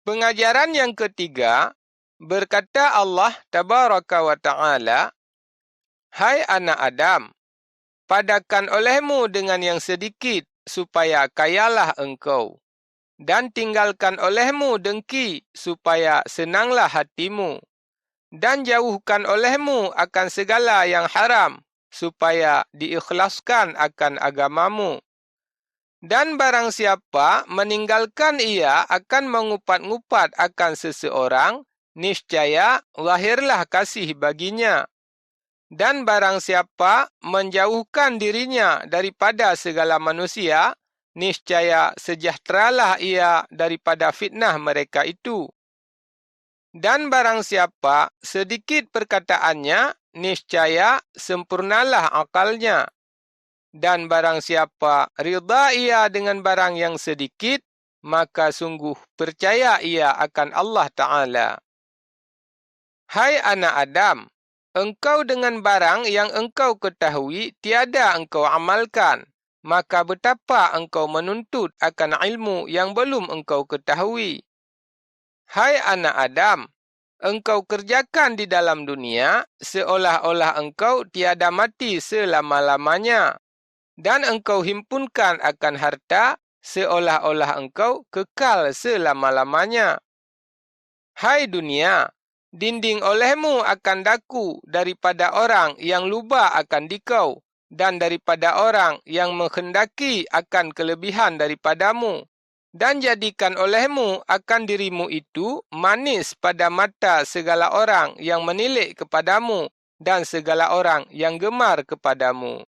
Pengajaran yang ketiga, berkata Allah Tabaraka wa Ta'ala, "Hai anak Adam, padakan olehmu dengan yang sedikit, supaya kayalah engkau. Dan tinggalkan olehmu dengki, supaya senanglah hatimu. Dan jauhkan olehmu akan segala yang haram, supaya diikhlaskan akan agamamu. Dan barang siapa meninggalkan ia akan mengupat-ngupat akan seseorang, niscaya lahirlah kasih baginya. Dan barang siapa menjauhkan dirinya daripada segala manusia, niscaya sejahteralah ia daripada fitnah mereka itu. Dan barang siapa sedikit perkataannya, niscaya sempurnalah akalnya. Dan barang siapa rida ia dengan barang yang sedikit, maka sungguh percaya ia akan Allah Ta'ala. Hai anak Adam, engkau dengan barang yang engkau ketahui tiada engkau amalkan, maka betapa engkau menuntut akan ilmu yang belum engkau ketahui. Hai anak Adam, engkau kerjakan di dalam dunia seolah-olah engkau tiada mati selama-lamanya. Dan engkau himpunkan akan harta seolah-olah engkau kekal selama-lamanya. Hai dunia, dinding olehmu akan daku daripada orang yang luba akan dikau, dan daripada orang yang menghendaki akan kelebihan daripadamu. Dan jadikan olehmu akan dirimu itu manis pada mata segala orang yang menilik kepadamu, dan segala orang yang gemar kepadamu.